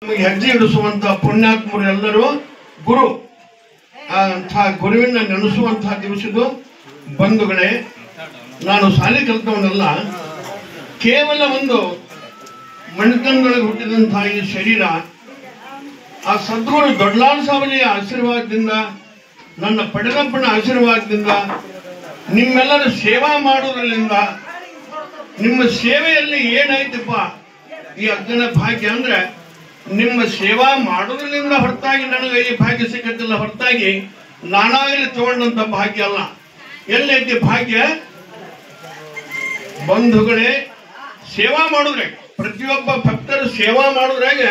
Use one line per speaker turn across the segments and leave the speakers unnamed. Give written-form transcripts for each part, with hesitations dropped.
ನಮಗೆ ಹೆಜ್ಜೆ ಇಡಿಸುವಂತಹ ಪುಣ್ಯಾತ್ಮರು ಎಲ್ಲರೂ ಗುರು ಗುರುವಿನ ನೆನೆಸುವಂತಹ ದಿವಸದು ಬಂಧುಗಳೇ. ನಾನು ಶಾಲೆ ಕಲಿತವನಲ್ಲ, ಕೇವಲ ಒಂದು ಮಣಿತನದೊಳಗೆ ಹುಟ್ಟಿದಂತಹ ಈ ಶರೀರ ಆ ಸದ್ಗುರು ದೊಡ್ಡಲಾಲ್ ಸಾವಲಿಯ ಆಶೀರ್ವಾದದಿಂದ, ನನ್ನ ಪಡೆದಪ್ಪನ ಆಶೀರ್ವಾದದಿಂದ, ನಿಮ್ಮೆಲ್ಲರ ಸೇವಾ ಮಾಡುವುದರಿಂದ, ನಿಮ್ಮ ಸೇವೆಯಲ್ಲಿ ಏನೈತಪ್ಪ ಈ ಅಜ್ಞನ ಭಾಗ್ಯ ಅಂದ್ರೆ ನಿಮ್ಮ ಸೇವಾ ಮಾಡೋದ್ರಿಂದ ಹೊರತಾಗಿ ನನಗೆ ಈ ಭಾಗ್ಯ ಸಿಕ್ಕತ್ತಿಲ್ಲ, ಹೊರತಾಗಿ ನಾನಾಗಲಿ ತಗೊಂಡಂತ ಭಾಗ್ಯ ಅಲ್ಲ. ಎಲ್ಲೈತಿ ಭಾಗ್ಯ? ಬಂಧುಗಳೇ, ಸೇವಾ ಮಾಡಿದ್ರೆ ಪ್ರತಿಯೊಬ್ಬ ಭಕ್ತರ ಸೇವಾ ಮಾಡೋದ್ರಾಗ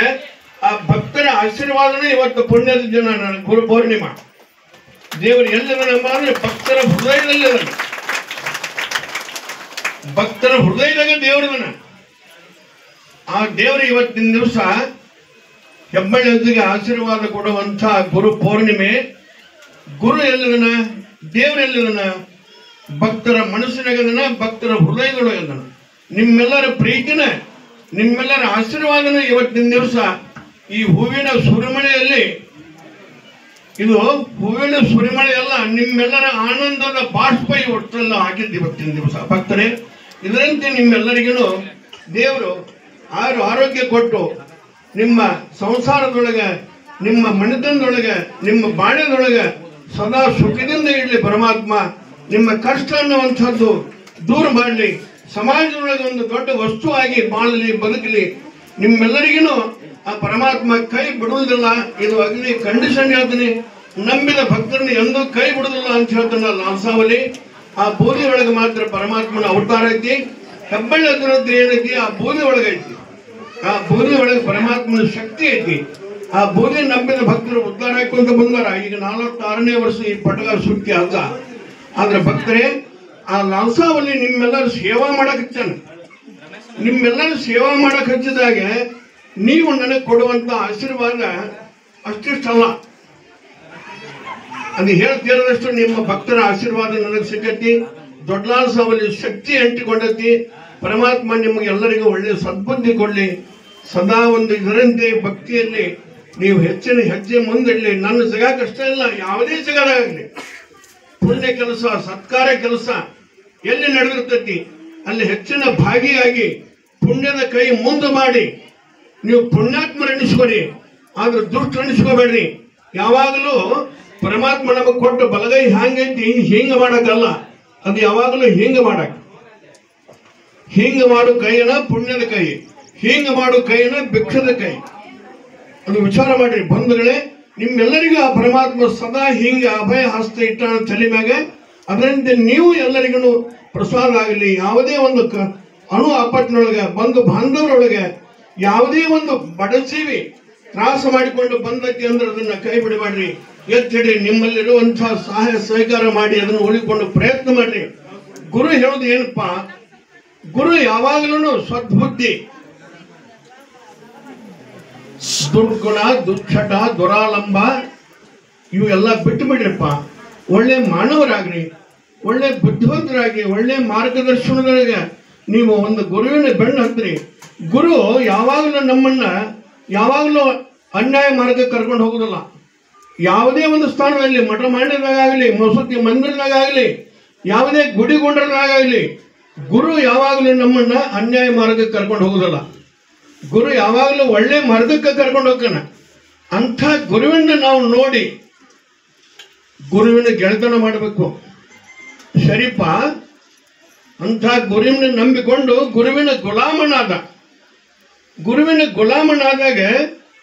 ಆ ಭಕ್ತರ ಆಶೀರ್ವಾದನೇ ಇವತ್ತು ಪುಣ್ಯದ ದಿನ. ನನ್ನ ಗುರು ಪೌರ್ಣಿಮಾ ದೇವರು ಎಲ್ಲಿದನಮ್ಮ ಅಂದ್ರೆ ಭಕ್ತರ ಹೃದಯದಲ್ಲಿ. ಭಕ್ತರ ಹೃದಯದಾಗ ದೇವರದನ. ಆ ದೇವರು ಇವತ್ತಿನ ದಿವಸ ಹೆಬ್ಬಳ್ಳಿಗೆ ಆಶೀರ್ವಾದ ಕೊಡುವಂತ ಗುರು ಪೌರ್ಣಿಮೆ. ಗುರು ಎಲ್ಲಿದನ? ದೇವರು ಎಲ್ಲಿದನ? ಭಕ್ತರ ಮನಸ್ಸಿನಾಗದನ, ಭಕ್ತರ ಹೃದಯದೊಳಗದನ. ನಿಮ್ಮೆಲ್ಲರ ಪ್ರೀತಿನ, ನಿಮ್ಮೆಲ್ಲರ ಆಶೀರ್ವಾದನ ಇವತ್ತಿನ ದಿವಸ ಈ ಹೂವಿನ ಸುರಿಮಳೆಯಲ್ಲಿ, ಇದು ಹೂವಿನ ಸುರಿಮಳೆ ಅಲ್ಲ, ನಿಮ್ಮೆಲ್ಲರ ಆನಂದದ ಬಾಷ್ಪ ಒಟ್ಟೆಲ್ಲ ಹಾಕಿದ್ದು ಇವತ್ತಿನ ದಿವಸ ಭಕ್ತರೇ. ಇದರಂತೆ ನಿಮ್ಮೆಲ್ಲರಿಗೂ ದೇವರು ಆರೋಗ್ಯ ಕೊಟ್ಟು ನಿಮ್ಮ ಸಂಸಾರದೊಳಗೆ, ನಿಮ್ಮ ಮನೆತನದೊಳಗೆ, ನಿಮ್ಮ ಬಾಳ್ಯದೊಳಗೆ ಸದಾ ಸುಖದಿಂದ ಇರಲಿ ಪರಮಾತ್ಮ. ನಿಮ್ಮ ಕಷ್ಟ ಅನ್ನುವಂಥದ್ದು ದೂರ ಮಾಡಲಿ, ಸಮಾಜದೊಳಗೆ ಒಂದು ದೊಡ್ಡ ವಸ್ತು ಆಗಿ ಬಾಳಲಿ, ಬದುಕಲಿ. ನಿಮ್ಮೆಲ್ಲರಿಗೂ ಆ ಪರಮಾತ್ಮ ಕೈ ಬಿಡುವುದಿಲ್ಲ. ಇದು ಅಗ್ನಿ ಕಂಡೀಷನ್ ಹೇಳ್ತೀನಿ, ನಂಬಿದ ಭಕ್ತರನ್ನ ಎಂದೂ ಕೈ ಬಿಡುವುದಿಲ್ಲ ಅಂತ ಹೇಳ್ತಾನ ಲಾಲ್ಸಾವಲಿ. ಆ ಬೂದಿ ಒಳಗೆ ಮಾತ್ರ ಪರಮಾತ್ಮನ ಅವತಾರ ಐತಿ. ಹೆಬ್ಬಳ್ಳಿ ಅದರದ್ದು ಏನೈತಿ? ಆ ಬೂದಿ ಒಳಗೈತಿ. ಆ ಬೂದಿ ಒಳಗೆ ಪರಮಾತ್ಮನ ಶಕ್ತಿ ಐತಿ. ಆ ಬೂದಿ ನಂಬಿದ ಭಕ್ತರು ಉದ್ಧಾರ ಹಾಕೊಂತ ಬಂದಾರ. ಈಗ 46ನೇ ವರ್ಷ ಈ ಪಟಗ ಸುಟ್ಟಿ ಅಲ್ಲ. ಆದ್ರೆ ಭಕ್ತರೇ, ಆ ಲಾಲ್ಸಾವಲಿ ನಿಮ್ಮೆಲ್ಲರೂ ಸೇವಾ ಮಾಡಕ್ ಹಚ್ಚಾನ. ನಿಮ್ಮೆಲ್ಲರೂ ಸೇವಾ ಮಾಡಕ್ ಹಚ್ಚಿದಾಗ ನೀವು ನನಗೆ ಕೊಡುವಂತ ಆಶೀರ್ವಾದ ಅಷ್ಟಿಷ್ಟಲ್ಲ, ಅದು ಹೇಳ್ತಿರೋದಷ್ಟು ನಿಮ್ಮ ಭಕ್ತರ ಆಶೀರ್ವಾದ ನನಗೆ ಸಿಕ್ಕತಿ. ದೊಡ್ಡಲಾಲ್ ಸಾವಲಿ ಶಕ್ತಿ ಅಂಟಿಕೊಂಡತಿ. ಪರಮಾತ್ಮ ನಿಮಗೆ ಎಲ್ಲರಿಗೂ ಒಳ್ಳೆಯ ಸದ್ಬುದ್ಧಿ ಕೊಡ್ಲಿ. ಸದಾ ಒಂದು ಇದರಂತೆ ಭಕ್ತಿಯಲ್ಲಿ ನೀವು ಹೆಚ್ಚಿನ ಹೆಜ್ಜೆ ಮುಂದಿಡ್ಲಿ. ನನ್ನ ಸಿಗಾಕಷ್ಟ ಇಲ್ಲ, ಯಾವುದೇ ಸಿಗದಾಗಲಿ ಪುಣ್ಯ ಕೆಲಸ, ಸತ್ಕಾರ ಕೆಲಸ ಎಲ್ಲಿ ನಡೆದಿರ್ತೈತಿ ಅಲ್ಲಿ ಹೆಚ್ಚಿನ ಭಾಗಿಯಾಗಿ ಪುಣ್ಯದ ಕೈ ಮುಂದೆ ಮಾಡಿ ನೀವು ಪುಣ್ಯಾತ್ಮರು ಎಣಿಸ್ಕೊರಿ. ಆದ್ರೆ ದುಷ್ಟ ಎಣಿಸ್ಕೋಬೇಡ್ರಿ. ಯಾವಾಗಲೂ ಪರಮಾತ್ಮ ನಮಗೆ ಕೊಟ್ಟ ಬಲಗೈ ಹ್ಯಾಂಗೈತಿ ಹಿಂಗ ಮಾಡಕ್ಕಲ್ಲ, ಅದು ಯಾವಾಗಲೂ ಹಿಂಗ ಮಾಡಕ್. ಹಿಂಗ ಮಾಡು ಕೈಯನ ಪುಣ್ಯದ ಕೈ, ಹಿಂಗ ಮಾಡು ಕೈಯನ ಭಿಕ್ಷದ ಕೈ. ಅದು ವಿಚಾರ ಮಾಡ್ರಿ ಬಂಧುಗಳೇ. ನಿಮ್ಮೆಲ್ಲರಿಗೂ ಆ ಪರಮಾತ್ಮ ಸದಾ ಹಿಂಗ ಅಭಯ ಹಸ್ತ ಇಟ್ಟ ತಲೆ ಮ್ಯಾಗ. ಅದರಂತೆ ನೀವು ಎಲ್ಲರಿಗೂ ಪ್ರಸಾದ ಆಗಲಿ. ಯಾವುದೇ ಒಂದು ಅಣು ಅಪ್ಪಟ್ಟಿನೊಳಗೆ, ಬಂಧು ಬಾಂಧವರೊಳಗೆ ಯಾವುದೇ ಒಂದು ಬಡಸೀವಿ ತ್ರಾಸ ಮಾಡಿಕೊಂಡು ಬಂದೈತಿ ಅಂದ್ರೆ ಅದನ್ನ ಕೈ ಬಿಡಬೇಡ್ರಿ. ಎತ್ತಿಡಿ, ನಿಮ್ಮಲ್ಲಿರುವಂತಹ ಸಹಾಯ ಸಹಕಾರ ಮಾಡಿ ಅದನ್ನು ಉಳಿಕೊಂಡು ಪ್ರಯತ್ನ ಮಾಡ್ರಿ. ಗುರು ಹೇಳೋದು ಏನಪ್ಪಾ? ಗುರು ಯಾವಾಗಲೂ ಸದ್ಬುದ್ಧಿ, ದುರ್ಗುಣ, ದುಶ್ಚಟ, ದುರಾಲಂಬ ಇವೆಲ್ಲ ಬಿಟ್ಟು ಬಿಡ್ರಿಪ್ಪ. ಒಳ್ಳೆ ಮಾನವರಾಗ್ರಿ, ಒಳ್ಳೆ ಬುದ್ಧಿವಂತರಾಗಿ, ಒಳ್ಳೆ ಮಾರ್ಗದರ್ಶನದೊಳಗೆ ನೀವು ಒಂದು ಗುರುವಿನ ಬೆನ್ನು ಹತ್ತಿರಿ. ಗುರು ಯಾವಾಗಲೂ ನಮ್ಮನ್ನ ಯಾವಾಗಲೂ ಅನ್ಯಾಯ ಮಾರ್ಗಕ್ಕೆ ಕರ್ಕೊಂಡು ಹೋಗೋದಿಲ್ಲ. ಯಾವುದೇ ಒಂದು ಸ್ಥಾನದಲ್ಲಿ, ಮಠ ಮಂಡ್ಯದಾಗಲಿ, ಮಸೂತಿ ಮಂದಿರದಾಗಲಿ, ಯಾವುದೇ ಗುಡಿ ಗುಂಡರದಾಗಲಿ, ಗುರು ಯಾವಾಗಲೂ ನಮ್ಮನ್ನ ಅನ್ಯಾಯ ಮಾರ್ಗಕ್ಕೆ ಕರ್ಕೊಂಡು ಹೋಗೋದಿಲ್ಲ. ಗುರು ಯಾವಾಗಲೂ ಒಳ್ಳೆ ಮಾರ್ಗಕ್ಕೆ ಕರ್ಕೊಂಡು ಹೋಗ್ತಾನ. ಅಂಥ ಗುರುವಿನ ನಾವು ನೋಡಿ ಗುರುವಿನ ಗೆಳೆತನ ಮಾಡಬೇಕು. ಶರೀಫ ಅಂಥ ಗುರುವಿನ ನಂಬಿಕೊಂಡು ಗುರುವಿನ ಗುಲಾಮನಾದ. ಗುರುವಿನ ಗುಲಾಮನಾದಾಗ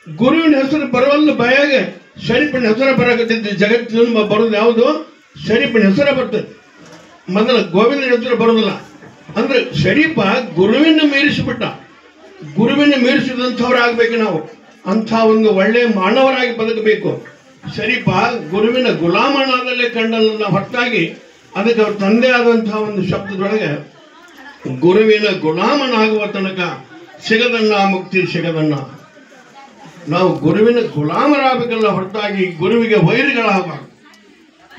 ಗುರುವಿನ ಹೆಸರು ಬರುವಲ್ಲ ಬಾಯಾಗ ಶರೀಫಿನ ಹೆಸರು ಬರಾಕತ್ತಿದ್ದು. ಜಗತ್ತಿನ ಬರೋದು ಯಾವುದು? ಶರೀಫಿನ ಹೆಸರು ಬರ್ತದೆ. ಮೊದಲ ಗೋವಿಂದನ ಹೆಸರು ಬರೋದಿಲ್ಲ. ಅಂದ್ರೆ ಶರೀಫ ಗುರುವಿನ ಮೀರಿಸಿಬಿಟ್ಟ. ಗುರುವಿನ ಮೀರಿಸಿದಂಥವ್ರಾಗಬೇಕು ನಾವು. ಅಂಥ ಒಂದು ಒಳ್ಳೆ ಮಾನವರಾಗಿ ಬದುಕಬೇಕು. ಶರೀಫ ಗುರುವಿನ ಗುಲಾಮನಾದಲ್ಲೇ ಕಂಡಲ್ಲ ಹೊರತಾಗಿ ಅದಕ್ಕೆ ಅವ್ರ ತಂದೆ ಆದಂತಹ ಒಂದು ಶಬ್ದದೊಳಗೆ ಗುರುವಿನ ಗುಲಾಮನಾಗುವ ತನಕ ಸಿಗದನ್ನ ಮುಕ್ತಿ ಸಿಗದನ್ನ. ನಾವು ಗುರುವಿನ ಗುಲಾಮರಾಗಬೇಕಲ್ಲ ಹೊರತಾಗಿ ಗುರುವಿಗೆ ವೈರಿಗಳಾಗಬಾರ್ದು.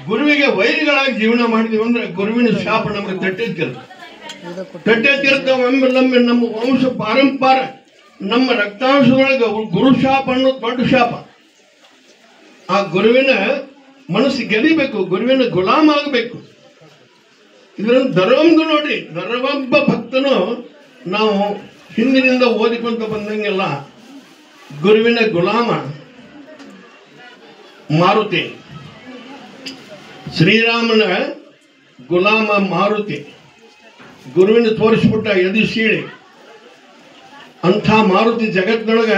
ಗುರುವಿಗೆ ವೈರಿಗಳಾಗಿ ಜೀವನ ಮಾಡಿದೀವಿ ಅಂದ್ರೆ ಗುರುವಿನ ಶಾಪ ನಮಗೆ ತಟ್ಟೆತ್ತಿರುತ್ತೆ. ಒಮ್ಮೆ ನಮ್ಮ ವಂಶ ಪಾರಂಪಾರ ನಮ್ಮ ರಕ್ತಾಂಶದೊಳಗೆ ಗುರು ಶಾಪ ಅನ್ನೋದು ದೊಡ್ಡ ಶಾಪ. ಆ ಗುರುವಿನ ಮನಸ್ಸು ಗೆದಿಬೇಕು, ಗುರುವಿನ ಗುಲಾಮ ಆಗಬೇಕು. ಇದನ್ನು ಧರ್ಮದ್ದು ನೋಡಿ, ಧರ್ಮೊಬ್ಬ ಭಕ್ತನು ನಾವು ಹಿಂದಿನಿಂದ ಓದಿಕೊಂತ ಬಂದಂಗೆಲ್ಲ ಗುರುವಿನ ಗುಲಾಮ ಮಾರುತಿ, ಶ್ರೀರಾಮನ ಗುಲಾಮ ಮಾರುತಿ, ಗುರುವಿನ ತೋರಿಸ್ಬಿಟ್ಟ ಎದಿ ಸೀಳಿ. ಅಂಥ ಮಾರುತಿ ಜಗತ್ತಿನೊಳಗ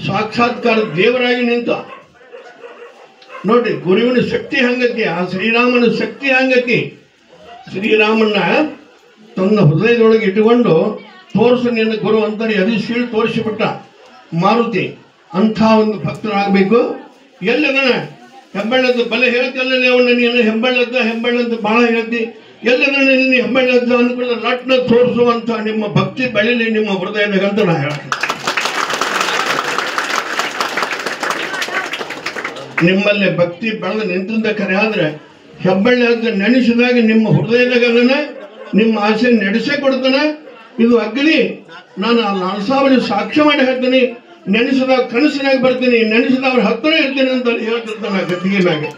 ಸಾಕ್ಷಾತ್ಕಾರ ದೇವರಾಗಿ ನಿಂತ. ನೋಡ್ರಿ ಗುರುವಿನ ಶಕ್ತಿ ಹಂಗತಿ, ಆ ಶ್ರೀರಾಮನ ಶಕ್ತಿ ಹಂಗತಿ. ಶ್ರೀರಾಮನ ತನ್ನ ಹೃದಯದೊಳಗೆ ಇಟ್ಟುಕೊಂಡು ತೋರಿಸು ನಿನ್ನ ಗುರು ಅಂತಾರೆ ಎದಿ ಸೀಳಿ ತೋರಿಸಿಬಿಟ್ಟ ಮಾರುತಿ. ಅಂಥ ಒಂದು ಭಕ್ತರಾಗಬೇಕು. ಎಲ್ಲದನ ಹೆಬ್ಬಳ್ಳದ್ದು ಬಲೆ ಹೇಳ್ತಿಲ್ಲ ಅವನ್ನ, ನೀನು ಹೆಬ್ಬಳ್ಳದ್ದು ಬಹಳ ಹೇಳ್ತಿ, ಎಲ್ಲದನ್ನ ನೀನು ಹೆಬ್ಬಳ್ಳದ್ದು ಅಂದ್ಕೊಳ್ಳ ಲಟ್ನ ತೋರಿಸುವಂತ ನಿಮ್ಮ ಭಕ್ತಿ ಬೆಳೀಲಿ ನಿಮ್ಮ ಹೃದಯದಾಗಂತ ನಾ ಹೇಳ್ತೀನಿ. ನಿಮ್ಮಲ್ಲಿ ಭಕ್ತಿ ಬೆಳೆದು ನಿಂತಿದ್ದ ಕರೆ ಆದ್ರೆ ಹೆಬ್ಬಳ್ಳದ್ದು ನೆನೆಸಿದಾಗ ನಿಮ್ಮ ಹೃದಯದಾಗ ಅದನ್ನ ನಿಮ್ಮ ಆಸೆ ನಡೆಸೇ ಕೊಡ್ತಾನೆ. ಇದು ಅಗ್ನಿ, ನಾನು ಆ ನಾಲ್ಸಾವರಿ ಸಾಕ್ಷ್ಯ ಮಾಡಿ ಹೇಳ್ತೀನಿ. ನೆನೆಸಿದಾಗ ಕನಸಿನಾಗ ಬರ್ತೀನಿ, ನೆನೆಸಿದವ್ರ ಹತ್ತಿರ ಇರ್ತೀನಿ ಅಂತ ಹೇಳ್ತಿರ್ತಾನೆ ಗದ್ದಿಗೆ ಮ್ಯಾಗೆ.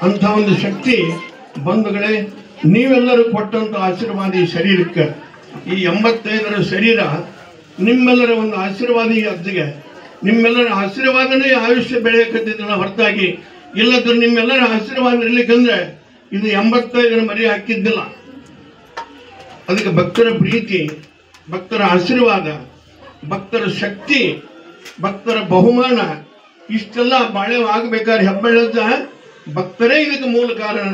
ಅಂಥ ಒಂದು ಶಕ್ತಿ ಬಂಧುಗಳೇ, ನೀವೆಲ್ಲರೂ ಕೊಟ್ಟಂತ ಆಶೀರ್ವಾದ ಈ ಶರೀರಕ್ಕೆ, ಈ 85ರ ಶರೀರ ನಿಮ್ಮೆಲ್ಲರ ಒಂದು ಆಶೀರ್ವಾದ. ಅದ್ದಿಗೆ ನಿಮ್ಮೆಲ್ಲರ ಆಶೀರ್ವಾದನೇ ಆಯುಷ್ಯ ಬೆಳೆಯಕತ್ತಿದ್ದಲ್ಲ ಹೊರತಾಗಿ ಇಲ್ಲದ್ರೆ ನಿಮ್ಮೆಲ್ಲರ ಆಶೀರ್ವಾದ ಇರ್ಲಿಕ್ಕಂದ್ರೆ ಇದು 85ರ ಮರಿ ಹಾಕಿದ್ದಿಲ್ಲ. ಅದಕ್ಕೆ ಭಕ್ತರ ಪ್ರೀತಿ, ಭಕ್ತರ ಆಶೀರ್ವಾದ, ಭಕ್ತರ ಶಕ್ತಿ, ಭಕ್ತರ ಬಹುಮಾನ ಇಷ್ಟೆಲ್ಲ ಬಾಳೆ ಆಗಬೇಕಾದ್ರೆ ಹೆಬ್ಬಳ್ಳದ ಭಕ್ತರೇ ಇದಕ್ಕೆ ಮೂಲ ಕಾರಣ.